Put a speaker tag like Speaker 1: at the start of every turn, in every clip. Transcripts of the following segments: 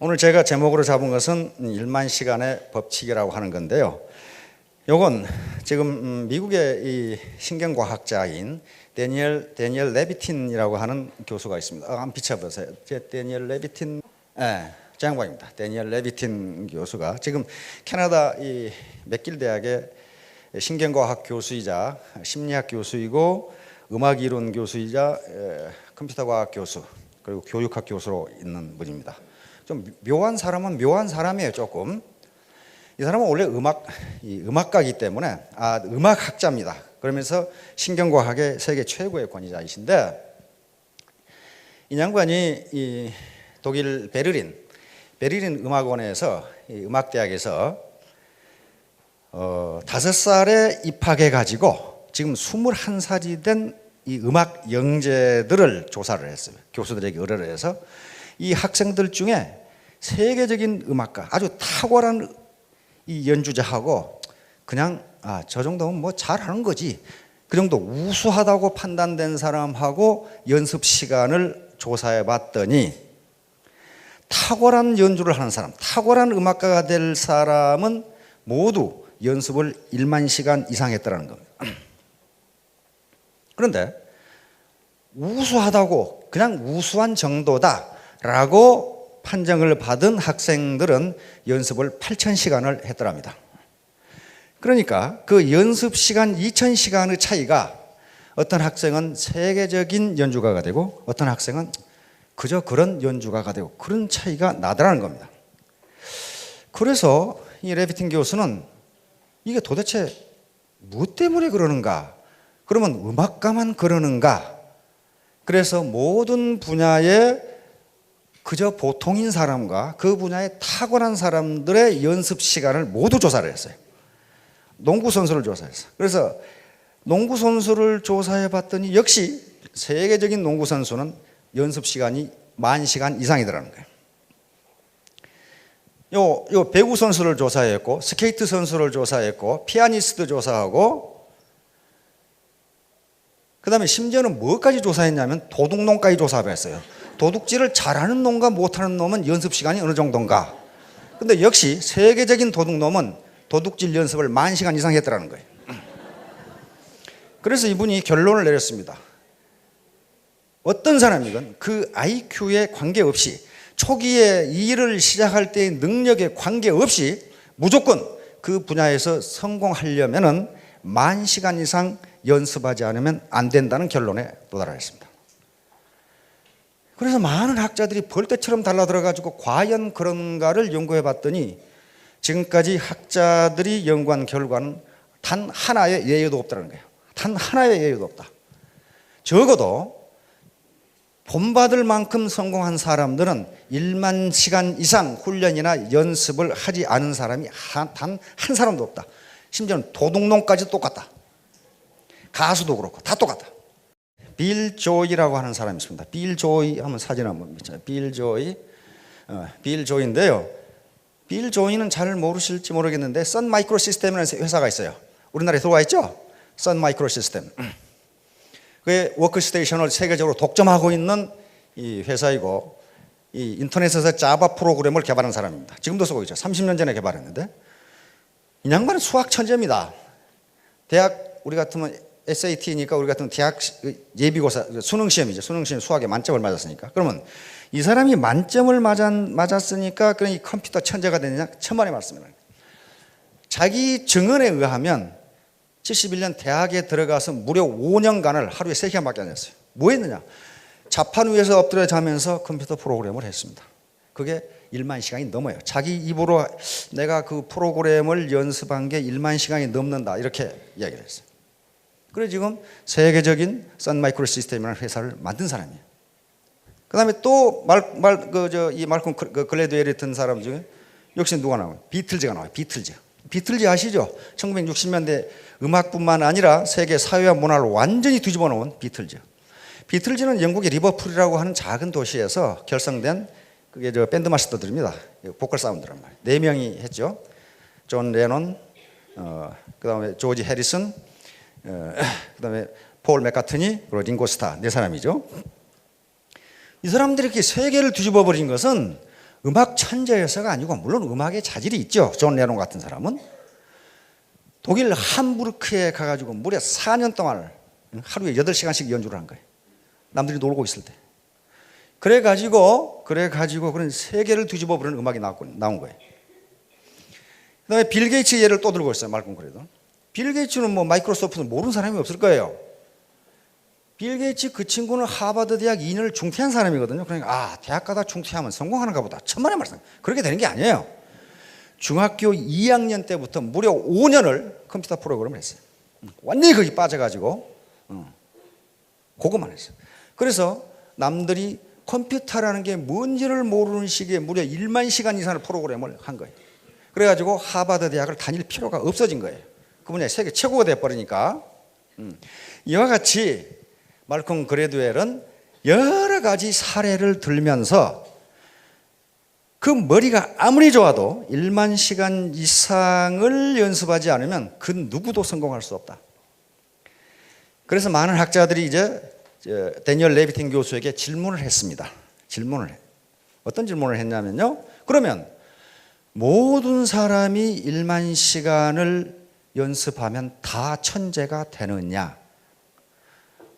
Speaker 1: 오늘 제가 제목으로 잡은 것은 1만 시간의 법칙이라고 하는 건데요. 요건 지금 미국의 이 신경과학자인 데니엘 레비틴이라고 하는 교수가 있습니다. 한번 비춰보세요. 데니엘 레비틴, 저 양반입니다. 데니엘 레비틴 교수가 지금 캐나다 이 맥길 대학의 신경과학 교수이자 심리학 교수이고 음악 이론 교수이자 컴퓨터과학 교수 그리고 교육학 교수로 있는 분입니다. 좀 묘한 사람은 묘한 사람이에요. 조금 이 사람은 원래 음악가이기 때문에 음악학자입니다. 그러면서 신경과학의 세계 최고의 권위자이신데 이 양반이 이 독일 베를린 음악원에서 음악대학에서 5살에 입학해 가지고 지금 21살이 된 이 음악 영재들을 조사를 했어요. 교수들에게 의뢰를 해서 이 학생들 중에 세계적인 음악가, 아주 탁월한 이 연주자하고 그냥 저 정도면 뭐 잘하는 거지, 그 정도 우수하다고 판단된 사람하고 연습 시간을 조사해 봤더니 탁월한 연주를 하는 사람, 탁월한 음악가가 될 사람은 모두 연습을 1만 시간 이상 했다는 겁니다. 그런데 우수하다고 그냥 우수한 정도다라고 판정을 받은 학생들은 연습을 8,000시간을 했더랍니다. 그러니까 그 연습 시간 2,000시간의 차이가 어떤 학생은 세계적인 연주가가 되고 어떤 학생은 그저 그런 연주가가 되고 그런 차이가 나더라는 겁니다. 그래서 이 레비틴 교수는 이게 도대체 무엇 때문에 그러는가? 그러면 음악가만 그러는가? 그래서 모든 분야에 그저 보통인 사람과 그 분야에 탁월한 사람들의 연습 시간을 모두 조사를 했어요. 농구 선수를 조사했어요. 그래서 농구 선수를 조사해 봤더니 역시 세계적인 농구 선수는 연습 시간이 10,000시간 이상이더라는 거예요. 요 배구 선수를 조사했고 스케이트 선수를 조사했고 피아니스트 조사하고 그 다음에 심지어는 뭐까지 조사했냐면 도둑놈까지 조사했어요. 도둑질을 잘하는 놈과 못하는 놈은 연습 시간이 어느 정도인가. 근데 역시 세계적인 도둑놈은 도둑질 연습을 10,000시간 이상 했더라는 거예요. 그래서 이분이 결론을 내렸습니다. 어떤 사람이건 그 IQ에 관계없이 초기에 일을 시작할 때의 능력에 관계없이 무조건 그 분야에서 성공하려면은 10,000시간 이상 연습하지 않으면 안 된다는 결론에 도달했습니다. 그래서 많은 학자들이 벌떼처럼 달라들어가지고 과연 그런가를 연구해 봤더니 지금까지 학자들이 연구한 결과는 단 하나의 예외도 없다는 거예요. 단 하나의 예외도 없다. 적어도 본받을 만큼 성공한 사람들은 1만 시간 이상 훈련이나 연습을 하지 않은 사람이 단 한 사람도 없다. 심지어는 도둑놈까지 똑같다. 가수도 그렇고 다 똑같다. 빌 조이라고 하는 사람이 있습니다. 빌 조이 한번 사진 한번 비춰요. 빌 조이인데요. 빌 조이는 잘 모르실지 모르겠는데 선 마이크로 시스템이라는 회사가 있어요. 우리나라에 들어와 있죠? 선 마이크로 시스템. 그게 워크스테이션을 세계적으로 독점하고 있는 이 회사이고 이 인터넷에서 자바 프로그램을 개발한 사람입니다. 지금도 쓰고 있죠. 30년 전에 개발했는데 이 양반은 수학 천재입니다. 대학 우리 같으면 SAT니까 우리 같은 대학 예비고사 수능 시험이죠. 수능 시험 수학에 만점을 맞았으니까. 그러면 이 사람이 만점을 맞았으니까 그런 이 컴퓨터 천재가 되느냐? 천만의 말씀입니다. 자기 증언에 의하면 71년 대학에 들어가서 무려 5년간을 하루에 3시간밖에 안 했어요. 뭐 했느냐? 자판 위에서 엎드려 자면서 컴퓨터 프로그램을 했습니다. 그게 1만 시간이 넘어요. 자기 입으로 내가 그 프로그램을 연습한 게 1만 시간이 넘는다 이렇게 이야기를 했어요. 그래 지금 세계적인 선 마이크로 시스템이라는 회사를 만든 사람이에요. 그 다음에 또 이 말콤 글래드웰이 같은 사람 중에 역시 누가 나와요? 비틀즈가 나와요. 비틀즈 아시죠? 1960년대 음악뿐만 아니라 세계 사회와 문화를 완전히 뒤집어 놓은 비틀즈는 영국의 리버풀이라고 하는 작은 도시에서 결성된 그게 밴드 마스터들입니다. 보컬 사운드란 말이에요. 4명이 했죠. 존 레논, 그 다음에 조지 해리슨, 그 다음에 폴 맥카트니, 그리고 링고 스타 4사람이죠. 이 사람들이 이렇게 세계를 뒤집어 버린 것은 음악 천재여서가 아니고, 물론 음악에 자질이 있죠. 존 레논 같은 사람은. 독일 함부르크에 가가지고 무려 4년 동안 하루에 8시간씩 연주를 한 거예요. 남들이 놀고 있을 때. 그래가지고 그런 세계를 뒤집어 부르는 음악이 나온 거예요. 그 다음에 빌 게이츠 예를 또 들고 있어요. 말끔 그래도. 빌 게이츠는 뭐 마이크로소프트는 모르는 사람이 없을 거예요. 빌 게이츠 그 친구는 하버드 대학 2년을 중퇴한 사람이거든요. 그러니까 대학 가다 중퇴하면 성공하는가 보다. 천만의 말씀. 그렇게 되는 게 아니에요. 중학교 2학년 때부터 무려 5년을 컴퓨터 프로그램을 했어요. 완전히 거기 빠져가지고 그것만 했어요. 그래서 남들이 컴퓨터라는 게 뭔지를 모르는 시기에 무려 1만 시간 이상의 프로그램을 한 거예요. 그래가지고 하버드 대학을 다닐 필요가 없어진 거예요. 그 분야에 세계 최고가 돼버리니까. 이와 같이 말콤 그레드웰은 여러 가지 사례를 들면서 그 머리가 아무리 좋아도 1만 시간 이상을 연습하지 않으면 그 누구도 성공할 수 없다. 그래서 많은 학자들이 이제 데니얼 레비틴 교수에게 질문을 했습니다. 어떤 질문을 했냐면요. 그러면 모든 사람이 1만 시간을 연습하면 다 천재가 되느냐?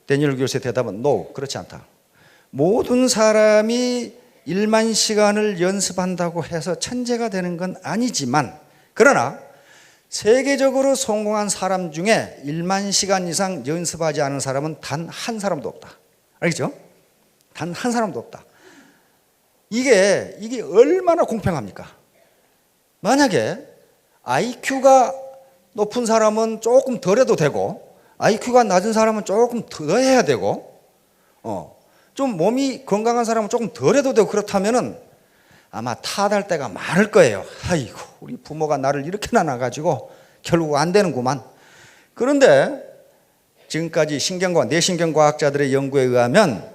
Speaker 1: 데니얼 교수의 대답은 no, 그렇지 않다. 모든 사람이 1만 시간을 연습한다고 해서 천재가 되는 건 아니지만, 그러나 세계적으로 성공한 사람 중에 1만 시간 이상 연습하지 않은 사람은 단 한 사람도 없다. 알겠죠? 단 한 사람도 없다. 이게 얼마나 공평합니까? 만약에 IQ가 높은 사람은 조금 덜 해도 되고, IQ가 낮은 사람은 조금 더 해야 되고, 좀 몸이 건강한 사람은 조금 덜 해도 되고, 그렇다면은 아마 탓할 때가 많을 거예요. 아이고, 우리 부모가 나를 이렇게 나눠가지고 결국 안 되는구만. 그런데 지금까지 뇌신경과학자들의 연구에 의하면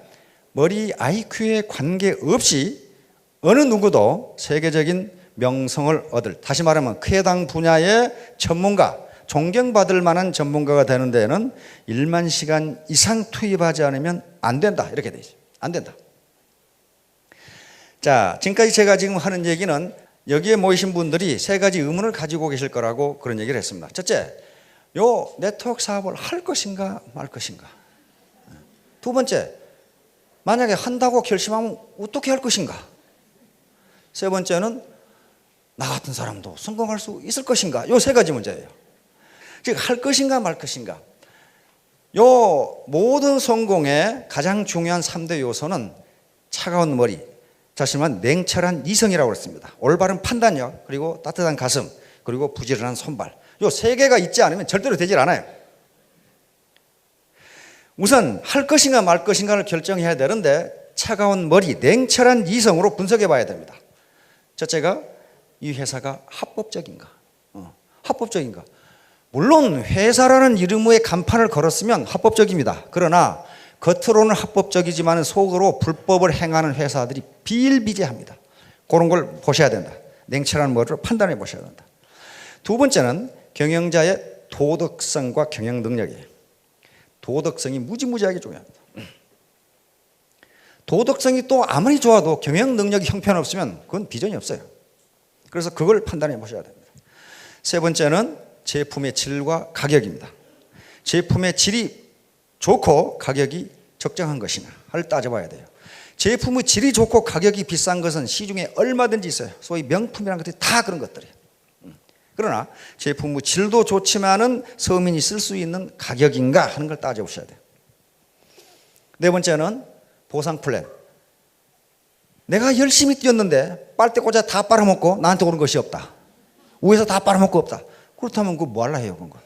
Speaker 1: 머리 IQ에 관계없이 어느 누구도 세계적인 명성을 얻을, 다시 말하면 그 해당 분야의 전문가, 존경받을 만한 전문가가 되는 데에는 1만 시간 이상 투입하지 않으면 안 된다. 이렇게 되죠. 안 된다. 자, 지금까지 제가 지금 하는 얘기는 여기에 모이신 분들이 세 가지 의문을 가지고 계실 거라고 그런 얘기를 했습니다. 첫째, 요 네트워크 사업을 할 것인가 말 것인가. 두 번째, 만약에 한다고 결심하면 어떻게 할 것인가. 세 번째는 나 같은 사람도 성공할 수 있을 것인가. 요 세 가지 문제예요. 즉, 할 것인가 말 것인가. 요 모든 성공의 가장 중요한 3대 요소는 차가운 머리, 자신만 냉철한 이성이라고 그랬습니다. 올바른 판단력, 그리고 따뜻한 가슴, 그리고 부지런한 손발. 요 세 개가 있지 않으면 절대로 되질 않아요. 우선 할 것인가 말 것인가를 결정해야 되는데 차가운 머리, 냉철한 이성으로 분석해 봐야 됩니다. 첫째가 이 회사가 합법적인가? 합법적인가? 물론 회사라는 이름의 간판을 걸었으면 합법적입니다. 그러나 겉으로는 합법적이지만 속으로 불법을 행하는 회사들이 비일비재합니다. 그런 걸 보셔야 된다. 냉철한 머리로 판단해 보셔야 된다. 두 번째는 경영자의 도덕성과 경영 능력이에요. 도덕성이 무지무지하게 중요합니다. 도덕성이 또 아무리 좋아도 경영 능력이 형편없으면 그건 비전이 없어요. 그래서 그걸 판단해 보셔야 됩니다. 세 번째는 제품의 질과 가격입니다. 제품의 질이 좋고 가격이 적정한 것이냐를 따져봐야 돼요. 제품의 질이 좋고 가격이 비싼 것은 시중에 얼마든지 있어요. 소위 명품이라는 것들이 다 그런 것들이에요. 그러나 제품의 질도 좋지만은 서민이 쓸 수 있는 가격인가 하는 걸 따져보셔야 돼요. 네 번째는 보상 플랜. 내가 열심히 뛰었는데 빨대 꽂아 다 빨아먹고 나한테 오는 것이 없다. 위에서 다 빨아먹고 없다. 그렇다면 그거 뭐 할라 해요, 그런 걸.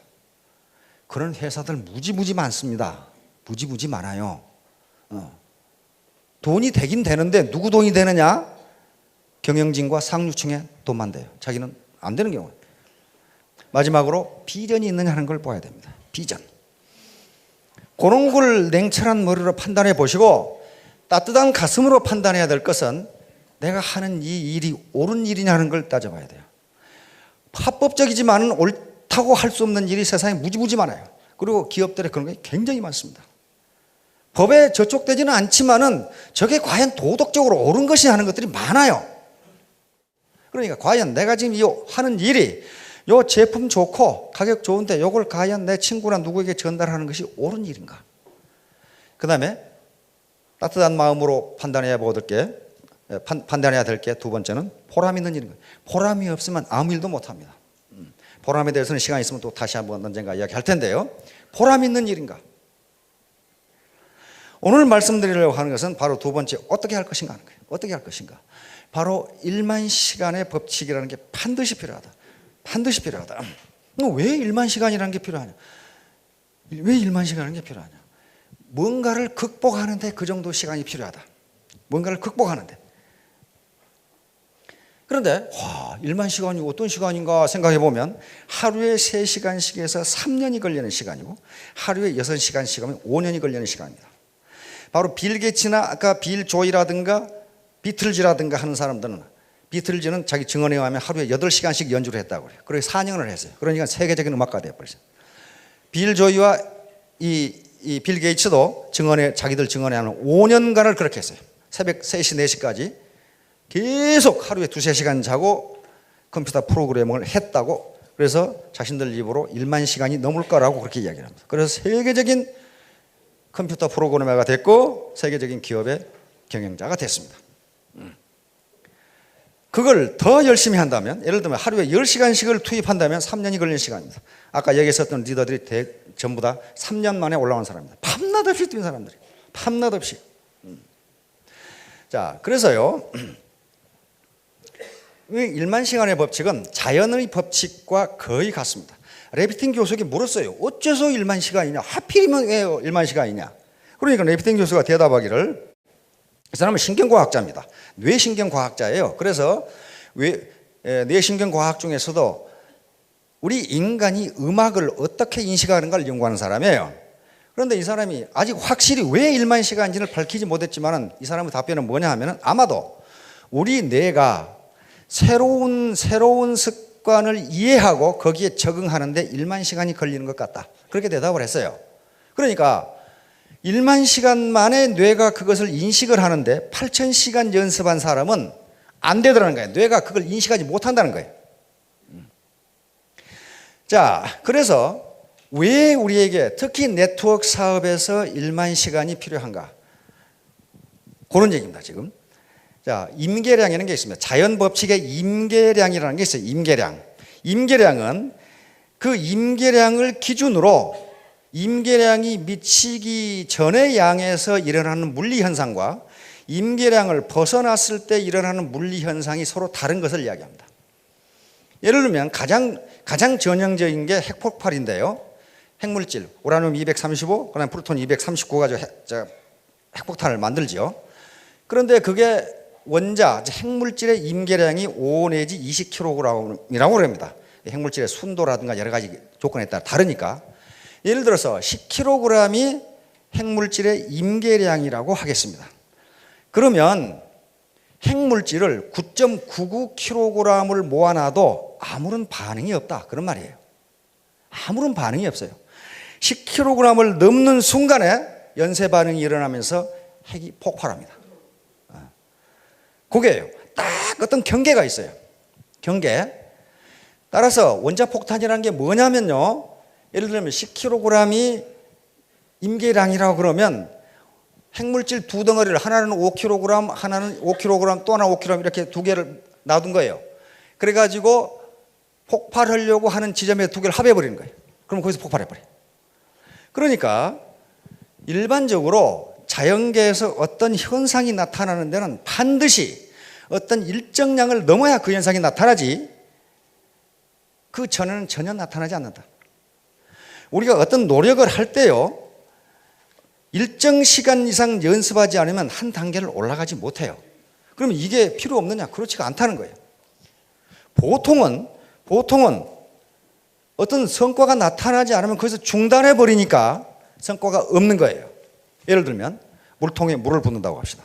Speaker 1: 그런 회사들 무지무지 많습니다. 무지무지 많아요. 돈이 되긴 되는데 누구 돈이 되느냐? 경영진과 상류층에 돈만 돼요. 자기는 안 되는 경우. 마지막으로 비전이 있느냐 하는 걸 봐야 됩니다. 비전. 그런 걸 냉철한 머리로 판단해 보시고 따뜻한 가슴으로 판단해야 될 것은 내가 하는 이 일이 옳은 일이냐 하는 걸 따져봐야 돼요. 합법적이지만은 옳다고 할 수 없는 일이 세상에 무지무지 많아요. 그리고 기업들에 그런 게 굉장히 많습니다. 법에 저촉되지는 않지만은 저게 과연 도덕적으로 옳은 것이 하는 것들이 많아요. 그러니까 과연 내가 지금 이 하는 일이 요 제품 좋고 가격 좋은데 요걸 과연 내 친구나 누구에게 전달하는 것이 옳은 일인가? 그 다음에 따뜻한 마음으로 판단해야 될 게 두 번째는 보람 있는 일인 거예요. 보람이 없으면 아무 일도 못합니다. 보람에 대해서는 시간이 있으면 또 다시 한번 언젠가 이야기할 텐데요. 보람 있는 일인가? 오늘 말씀드리려고 하는 것은 바로 두 번째, 어떻게 할 것인가 하는 거예요. 어떻게 할 것인가? 바로 1만 시간의 법칙이라는 게 반드시 필요하다. 반드시 필요하다. 왜 1만 시간이라는 게 필요하냐? 왜 1만 시간이라는 게 필요하냐? 뭔가를 극복하는데 그 정도 시간이 필요하다. 뭔가를 극복하는데. 그런데 1만 시간이 어떤 시간인가 생각해 보면 하루에 3시간씩에서 3년이 걸리는 시간이고 하루에 6시간씩 하면 5년이 걸리는 시간입니다. 바로 빌 게이츠나 아까 빌 조이라든가 비틀즈라든가 하는 사람들은, 비틀즈는 자기 증언에 의하면 하루에 8시간씩 연주를 했다고 그래요. 그래서 4년을 했어요. 그러니까 세계적인 음악가 되어버렸어요. 빌 조이와 이 빌 게이츠도 자기들 증언에 하면 5년간을 그렇게 했어요. 새벽 3시, 4시까지 계속 하루에 2-3시간 자고 컴퓨터 프로그래밍을 했다고, 그래서 자신들 입으로 1만 시간이 넘을 거라고 그렇게 이야기를 합니다. 그래서 세계적인 컴퓨터 프로그래머가 됐고 세계적인 기업의 경영자가 됐습니다. 그걸 더 열심히 한다면, 예를 들면 하루에 10시간씩을 투입한다면 3년이 걸리는 시간입니다. 아까 얘기했었던 리더들이 전부 다 3년 만에 올라온 사람입니다. 밤낮 없이 뛴 사람들이. 밤낮 없이. 자, 그래서요, 1만 시간의 법칙은 자연의 법칙과 거의 같습니다. 레비틴 교수에게 물었어요. 어째서 1만 시간이냐? 하필이면 왜 1만 시간이냐? 그러니까 레비틴 교수가 대답하기를, 이 사람은 신경과학자입니다. 뇌신경과학자예요. 그래서 뇌신경과학 중에서도 우리 인간이 음악을 어떻게 인식하는가를 연구하는 사람이에요. 그런데 이 사람이 아직 확실히 왜 1만 시간인지를 밝히지 못했지만 이 사람의 답변은 뭐냐 하면, 아마도 우리 뇌가 새로운 습관을 이해하고 거기에 적응하는데 1만 시간이 걸리는 것 같다. 그렇게 대답을 했어요. 그러니까 1만 시간 만에 뇌가 그것을 인식을 하는데 8,000시간 연습한 사람은 안 되더라는 거예요. 뇌가 그걸 인식하지 못한다는 거예요. 자, 그래서 왜 우리에게 특히 네트워크 사업에서 1만 시간이 필요한가? 그런 얘기입니다, 지금. 자, 임계량이라는 게 있습니다. 자연 법칙의 임계량이라는 게 있어요. 임계량은 그 임계량을 기준으로 임계량이 미치기 전의 양에서 일어나는 물리 현상과 임계량을 벗어났을 때 일어나는 물리 현상이 서로 다른 것을 이야기합니다. 예를 들면 가장 전형적인 게 핵폭발인데요. 핵물질 우라늄 235, 그다음에 플루토늄 239 가지고 핵폭탄을 만들지요. 그런데 그게 핵물질의 임계량이 5 내지 20kg이라고 합니다. 핵물질의 순도라든가 여러 가지 조건에 따라 다르니까. 예를 들어서 10kg이 핵물질의 임계량이라고 하겠습니다. 그러면 핵물질을 9.99kg을 모아놔도 아무런 반응이 없다, 그런 말이에요. 아무런 반응이 없어요. 10kg을 넘는 순간에 연쇄 반응이 일어나면서 핵이 폭발합니다. 그게요. 딱 어떤 경계가 있어요. 경계. 따라서 원자폭탄이라는 게 뭐냐면요, 예를 들면 10kg이 임계량이라고 그러면 핵물질 두 덩어리를, 하나는 5kg, 하나는 5kg, 또 하나 5kg 이렇게 두 개를 놔둔 거예요. 그래가지고 폭발하려고 하는 지점에 두 개를 합해버리는 거예요. 그럼 거기서 폭발해버려요. 그러니까 일반적으로 자연계에서 어떤 현상이 나타나는 데는 반드시 어떤 일정량을 넘어야 그 현상이 나타나지 그 전에는 전혀 나타나지 않는다. 우리가 어떤 노력을 할 때요, 일정 시간 이상 연습하지 않으면 한 단계를 올라가지 못해요. 그러면 이게 필요 없느냐? 그렇지가 않다는 거예요. 보통은 어떤 성과가 나타나지 않으면 거기서 중단해 버리니까 성과가 없는 거예요. 예를 들면 물통에 물을 붓는다고 합시다.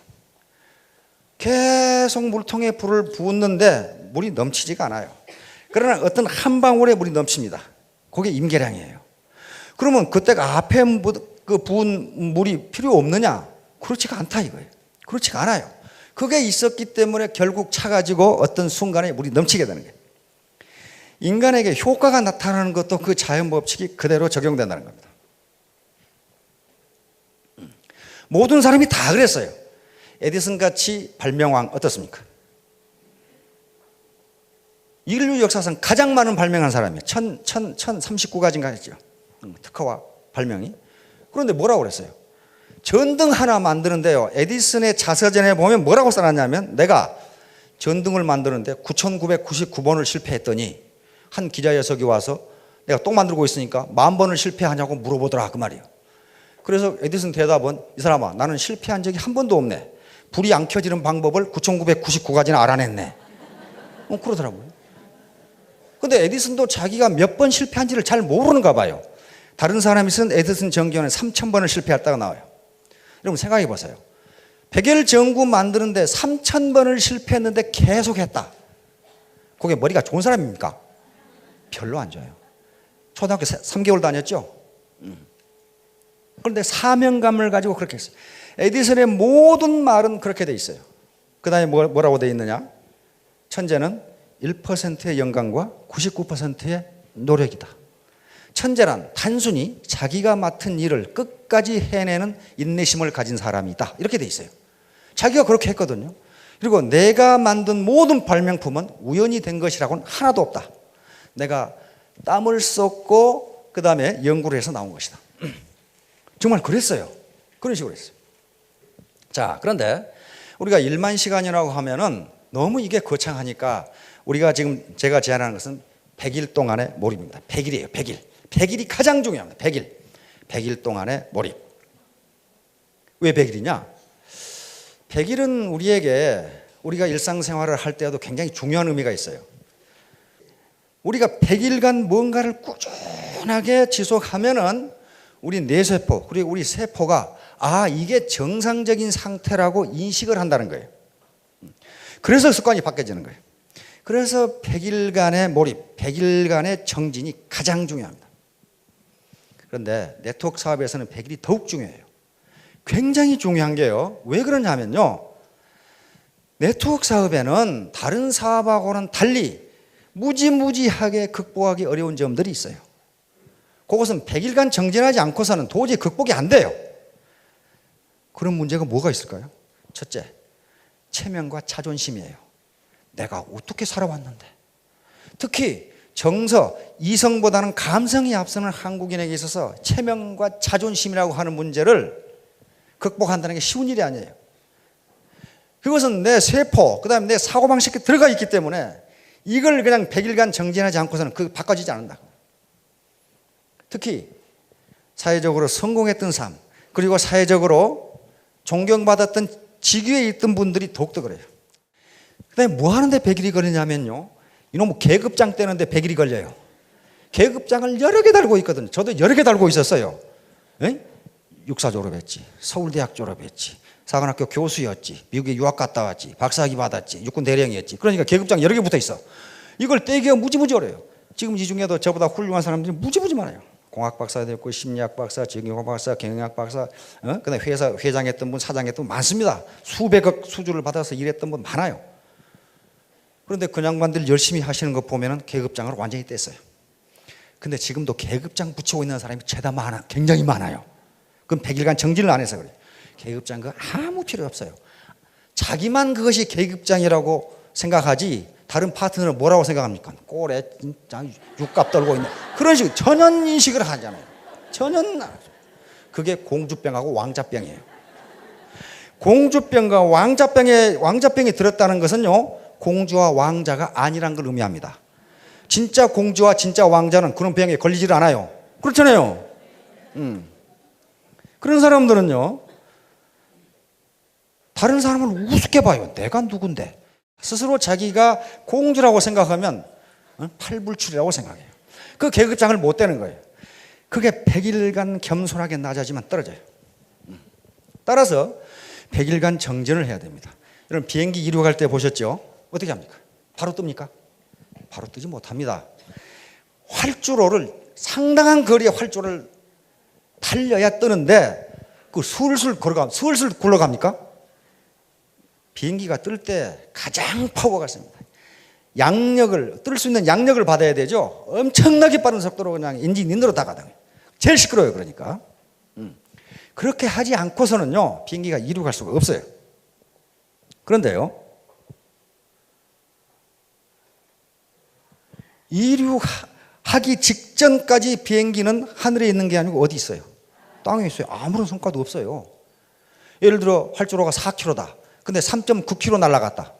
Speaker 1: 계속 물통에 불을 붓는데 물이 넘치지가 않아요. 그러나 어떤 한 방울의 물이 넘칩니다. 그게 임계량이에요. 그러면 그때가 앞에 부은 물이 필요 없느냐? 그렇지가 않다 이거예요. 그렇지가 않아요. 그게 있었기 때문에 결국 차가지고 어떤 순간에 물이 넘치게 되는 거예요. 인간에게 효과가 나타나는 것도 그 자연 법칙이 그대로 적용된다는 겁니다. 모든 사람이 다 그랬어요. 에디슨 같이 발명왕 어떻습니까? 인류 역사상 가장 많은 발명한 사람이에요. 1039가지인가 했죠. 특허와 발명이. 그런데 뭐라고 그랬어요? 전등 하나 만드는데요, 에디슨의 자서전에 보면 뭐라고 써놨냐면, 내가 전등을 만드는데 9999번을 실패했더니 한 기자 녀석이 와서 내가 똥 만들고 있으니까 10,000번을 실패하냐고 물어보더라, 그 말이에요. 그래서 에디슨 대답은, 이 사람아, 나는 실패한 적이 한 번도 없네. 불이 안 켜지는 방법을 9999가지나 알아냈네. 그러더라고요. 근데 에디슨도 자기가 몇 번 실패한지를 잘 모르는가 봐요. 다른 사람이 쓴 에디슨 전기에는 3,000번을 실패했다가 나와요. 여러분 생각해 보세요. 백열전구 만드는데 3,000번을 실패했는데 계속했다. 그게 머리가 좋은 사람입니까? 별로 안 좋아요. 초등학교 3개월 다녔죠. 그런데 사명감을 가지고 그렇게 했어요. 에디슨의 모든 말은 그렇게 돼 있어요. 그 다음에 뭐라고 돼 있느냐? 천재는 1%의 영감과 99%의 노력이다. 천재란 단순히 자기가 맡은 일을 끝까지 해내는 인내심을 가진 사람이다. 이렇게 돼 있어요. 자기가 그렇게 했거든요. 그리고 내가 만든 모든 발명품은 우연히 된 것이라고는 하나도 없다. 내가 땀을 쏟고 그 다음에 연구를 해서 나온 것이다. 정말 그랬어요. 그런 식으로 했어요. 자, 그런데 우리가 1만 시간이라고 하면은 너무 이게 거창하니까 우리가 지금 제가 제안하는 것은 100일 동안의 몰입입니다. 100일이에요. 100일. 100일이 가장 중요합니다. 100일. 100일 동안의 몰입. 왜 100일이냐? 100일은 우리가 일상생활을 할 때에도 굉장히 중요한 의미가 있어요. 우리가 100일간 뭔가를 꾸준하게 지속하면은 우리 뇌세포, 그리고 우리 세포가 이게 정상적인 상태라고 인식을 한다는 거예요. 그래서 습관이 바뀌어지는 거예요. 그래서 100일간의 몰입, 100일간의 정진이 가장 중요합니다. 그런데 네트워크 사업에서는 100일이 더욱 중요해요. 굉장히 중요한 게요. 왜 그러냐면요, 네트워크 사업에는 다른 사업하고는 달리 무지무지하게 극복하기 어려운 점들이 있어요. 그것은 100일간 정진하지 않고서는 도저히 극복이 안 돼요. 그런 문제가 뭐가 있을까요? 첫째, 체면과 자존심이에요. 내가 어떻게 살아왔는데. 특히 정서, 이성보다는 감성이 앞서는 한국인에게 있어서 체면과 자존심이라고 하는 문제를 극복한다는 게 쉬운 일이 아니에요. 그것은 내 세포, 그 다음에 내 사고방식에 들어가 있기 때문에 이걸 그냥 100일간 정진하지 않고서는 바꿔지지 않는다. 특히 사회적으로 성공했던 삶, 그리고 사회적으로 존경받았던 직위에 있던 분들이 더욱더 그래요. 그 다음에 뭐 하는데 100일이 걸리냐면요, 이놈 계급장 떼는데 100일이 걸려요. 계급장을 여러 개 달고 있거든요. 저도 여러 개 달고 있었어요. 에? 육사 졸업했지, 서울대학 졸업했지, 사관학교 교수였지, 미국에 유학 갔다 왔지, 박사학위 받았지, 육군 대령이었지. 그러니까 계급장 여러 개 붙어 있어. 이걸 떼기가 무지무지 어려워요. 지금 이 중에도 저보다 훌륭한 사람들이 무지무지 많아요. 공학 박사도 있고, 심리학 박사, 정형외과 박사, 경영학 박사, 그다음에 회사 회장했던 분, 사장했던 분 많습니다. 수백억 수주를 받아서 일했던 분 많아요. 그런데 그 양반들 열심히 하시는 거 보면은 계급장을 완전히 뗐어요. 근데 지금도 계급장 붙이고 있는 사람이 죄다 많아, 굉장히 많아요. 그럼 100일간 정진을 안 해서 그래요. 계급장 그거 아무 필요 없어요. 자기만 그것이 계급장이라고 생각하지 다른 파트너는 뭐라고 생각합니까? 꼴에 진짜 육갑 떨고 있는 그런 식으로 전혀 인식을 하잖아요. 전혀. 그게 공주병하고 왕자병이에요. 공주병과 왕자병이 들었다는 것은요, 공주와 왕자가 아니란 걸 의미합니다. 진짜 공주와 진짜 왕자는 그런 병에 걸리질 않아요. 그렇잖아요. 그런 사람들은요, 다른 사람을 우습게 봐요. 내가 누군데. 스스로 자기가 공주라고 생각하면 팔불출이라고 생각해요. 그 계급장을 못 떼는 거예요. 그게 100일간 겸손하게 낮아지면 떨어져요. 따라서 100일간 정진을 해야 됩니다. 여러분 비행기 이륙할 때 보셨죠? 어떻게 합니까? 바로 뜹니까? 바로 뜨지 못합니다. 활주로를, 상당한 거리의 활주로를 달려야 뜨는데 그 슬슬 굴러갑니까? 비행기가 뜰 때 가장 파워가 셉니다. 양력을, 뜰 수 있는 양력을 받아야 되죠. 엄청나게 빠른 속도로 그냥 엔진 인으로 다 가다요. 제일 시끄러워요, 그러니까. 그렇게 하지 않고서는요, 비행기가 이륙할 수가 없어요. 그런데요, 이륙하기 직전까지 비행기는 하늘에 있는 게 아니고 어디 있어요? 땅에 있어요. 아무런 성과도 없어요. 예를 들어 활주로가 4km다. 근데 3.9km 날아갔다.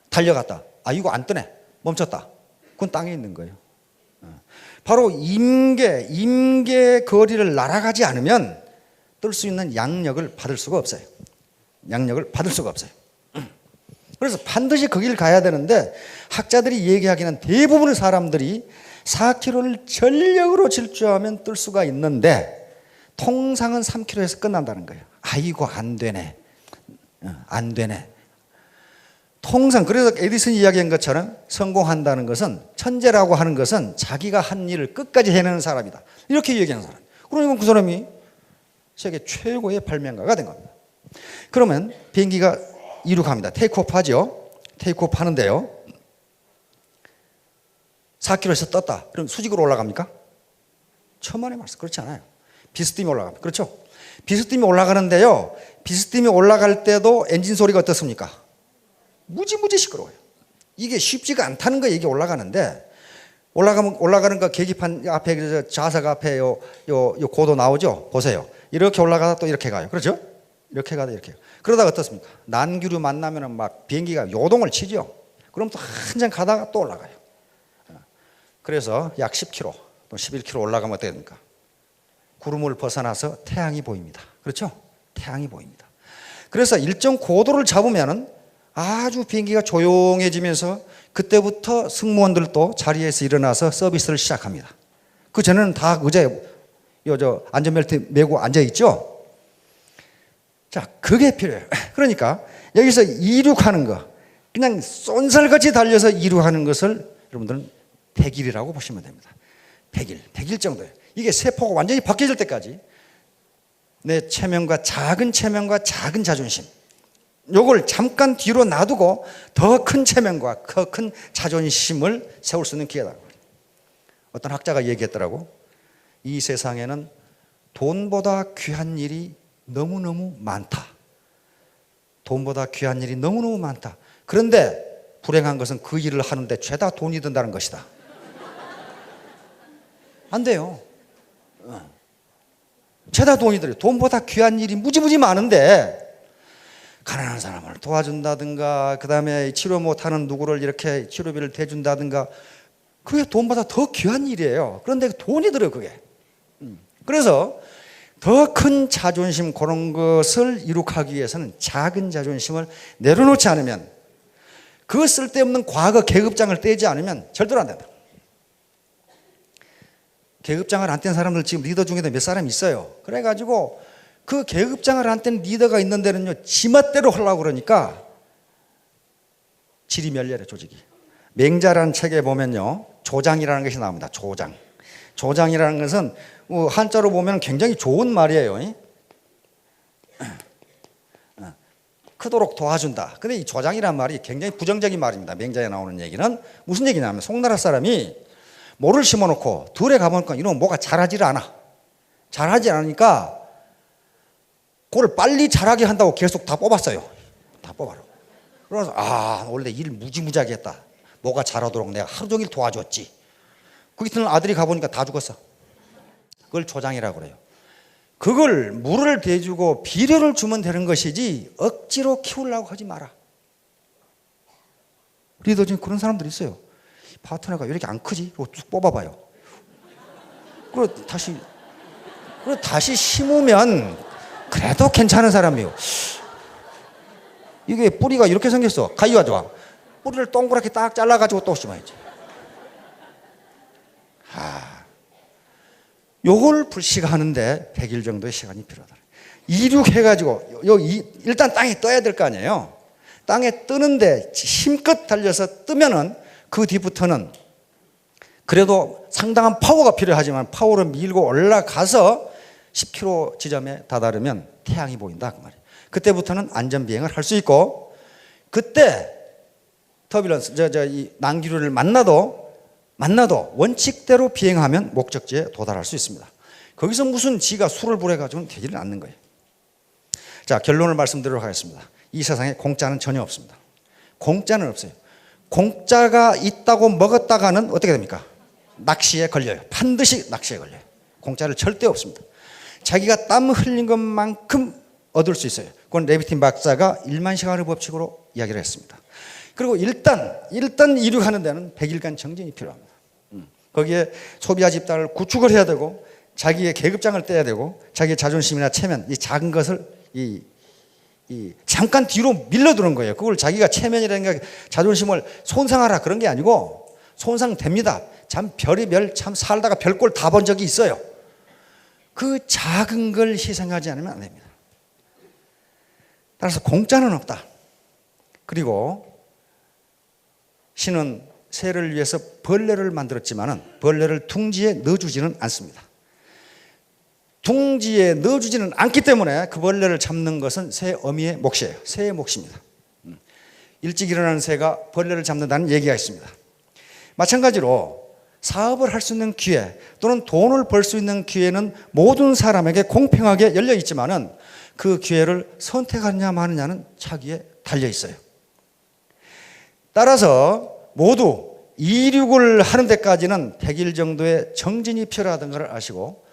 Speaker 1: 달려갔다. 아, 이거 안 뜨네. 멈췄다. 그건 땅에 있는 거예요. 바로 임계 거리를 날아가지 않으면 뜰 수 있는 양력을 받을 수가 없어요. 양력을 받을 수가 없어요. 그래서 반드시 거기를 가야 되는데 학자들이 얘기하기는 대부분의 사람들이 4km를 전력으로 질주하면 뜰 수가 있는데 통상은 3km에서 끝난다는 거예요. 아이고 안 되네. 안 되네. 통상 그래서 에디슨이 이야기한 것처럼 성공한다는 것은 천재라고 하는 것은 자기가 한 일을 끝까지 해내는 사람이다. 이렇게 얘기하는 사람. 그러니까 그 사람이 세계 최고의 발명가가 된 겁니다. 그러면 비행기가 이륙합니다. 테이크오프 하죠. 테이크오프 하는데요. 4km에서 떴다. 그럼 수직으로 올라갑니까? 천만의 말씀. 그렇지 않아요. 비스듬히 올라갑니다. 그렇죠? 비스듬히 올라가는데요. 비스듬히 올라갈 때도 엔진 소리가 어떻습니까? 무지무지 시끄러워요. 이게 쉽지가 않다는 거예요. 이게 올라가는데 올라가는 거 계기판 앞에 좌석 앞에 요 고도 나오죠. 보세요. 이렇게 올라가다 또 이렇게 가요. 그렇죠? 이렇게 가다 이렇게. 그러다가 어떻습니까? 난규류 만나면은 막 비행기가 요동을 치죠. 그럼 또 한참 가다가 또 올라가요. 그래서 약 10km, 또 11km 올라가면 어떻게 됩니까? 구름을 벗어나서 태양이 보입니다. 그렇죠? 태양이 보입니다. 그래서 일정 고도를 잡으면은 아주 비행기가 조용해지면서 그때부터 승무원들도 자리에서 일어나서 서비스를 시작합니다. 그 전에는 다 의자에 안전벨트 메고 앉아 있죠. 자, 그게 필요해요. 그러니까 여기서 이륙하는 거, 그냥 쏜살같이 달려서 이륙하는 것을 여러분들은 100일이라고 보시면 됩니다. 100일 정도예요. 이게 세포가 완전히 바뀌어질 때까지 내 체면과 작은 자존심, 요걸 잠깐 뒤로 놔두고 더 큰 체면과 더 큰 자존심을 세울 수 있는 기회다. 어떤 학자가 얘기했더라고. 이 세상에는 돈보다 귀한 일이 너무너무 많다. 돈보다 귀한 일이 너무너무 많다. 그런데 불행한 것은 그 일을 하는데 죄다 돈이 든다는 것이다. 안 돼요. 죄다 돈이 들어요. 돈보다 귀한 일이 무지무지 많은데 가난한 사람을 도와준다든가 그 다음에 치료 못하는 누구를 이렇게 치료비를 대준다든가 그게 돈보다 더 귀한 일이에요. 그런데 돈이 들어요, 그게. 그래서 더 큰 자존심 그런 것을 이룩하기 위해서는 작은 자존심을 내려놓지 않으면 그 쓸데없는 과거 계급장을 떼지 않으면 절대로 안 된다. 계급장을 안 뗀 사람들 지금 리더 중에도 몇 사람 있어요. 그래가지고 그 계급장을 안 뗀 리더가 있는 데는요 지멋대로 하려고 그러니까 질이 멸렬해. 조직이. 맹자라는 책에 보면요 조장이라는 것이 나옵니다. 조장이라는 것은 한자로 보면 굉장히 좋은 말이에요. 크도록 도와준다. 근데 이 조장이라는 말이 굉장히 부정적인 말입니다. 맹자에 나오는 얘기는 무슨 얘기냐면 송나라 사람이 모를 심어놓고 들에 가보니까 이놈은 뭐가 자라지를 않아. 자라지 않으니까 그걸 빨리 자라게 한다고 계속 다 뽑았어요. 다 뽑아라. 그래서 원래 일 무지무지하게 했다. 뭐가 자라도록 내가 하루 종일 도와줬지. 그 이튿날 아들이 가보니까 다 죽었어. 그걸 조장이라고 그래요. 그걸 물을 대주고 비료를 주면 되는 것이지 억지로 키우려고 하지 마라. 리더 중에 그런 사람들이 있어요. 파트너가 왜 이렇게 안 크지? 그리고 쭉 뽑아봐요. 그리고 다시 심으면 그래도 괜찮은 사람이에요. 이게 뿌리가 이렇게 생겼어. 가위가 좋아. 뿌리를 동그랗게 딱 잘라가지고 또 심어야지. 요걸 불식하는데 100일 정도의 시간이 필요하다. 이륙해가지고 일단 땅에 떠야 될 거 아니에요. 땅에 뜨는데 힘껏 달려서 뜨면은 그 뒤부터는 그래도 상당한 파워가 필요하지만 파워를 밀고 올라가서 10km 지점에 다다르면 태양이 보인다 그 말이에요. 그때부터는 안전비행을 할 수 있고 그때 터뷸런스 이 난기류를 만나도 원칙대로 비행하면 목적지에 도달할 수 있습니다. 거기서 무슨 지가 수를 부려가지고는 되지는 않는 거예요. 자, 결론을 말씀드리도록 하겠습니다. 이 세상에 공짜는 전혀 없습니다. 공짜는 없어요. 공짜가 있다고 먹었다가는 어떻게 됩니까? 낚시에 걸려요. 반드시 낚시에 걸려요. 공짜를 절대 없습니다. 자기가 땀 흘린 것만큼 얻을 수 있어요. 그건 레비틴 박사가 1만 시간의 법칙으로 이야기를 했습니다. 그리고 일단 이륙하는 데는 100일간 정진이 필요합니다. 거기에 소비자 집단을 구축을 해야 되고 자기의 계급장을 떼야 되고 자기의 자존심이나 체면, 이 작은 것을 잠깐 뒤로 밀려두는 거예요. 그걸 자기가 체면이라는 게 자존심을 손상하라 그런 게 아니고 손상됩니다. 참 별의별 참 살다가 별꼴 다 본 적이 있어요. 그 작은 걸 희생하지 않으면 안 됩니다. 따라서 공짜는 없다. 그리고 신은 새를 위해서 벌레를 만들었지만은 벌레를 둥지에 넣어주지는 않습니다. 둥지에 넣어주지는 않기 때문에 그 벌레를 잡는 것은 새 어미의 몫이에요. 새의 몫입니다. 일찍 일어나는 새가 벌레를 잡는다는 얘기가 있습니다. 마찬가지로 사업을 할 수 있는 기회 또는 돈을 벌 수 있는 기회는 모든 사람에게 공평하게 열려 있지만은 그 기회를 선택하느냐 마느냐는 자기에 달려 있어요. 따라서 모두 이륙을 하는 데까지는 100일 정도의 정진이 필요하다는 걸 아시고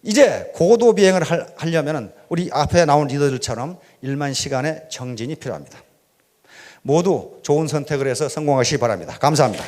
Speaker 1: 이제 고도 비행을 하려면 우리 앞에 나온 리더들처럼 1만 시간의 정진이 필요합니다. 모두 좋은 선택을 해서 성공하시기 바랍니다. 감사합니다.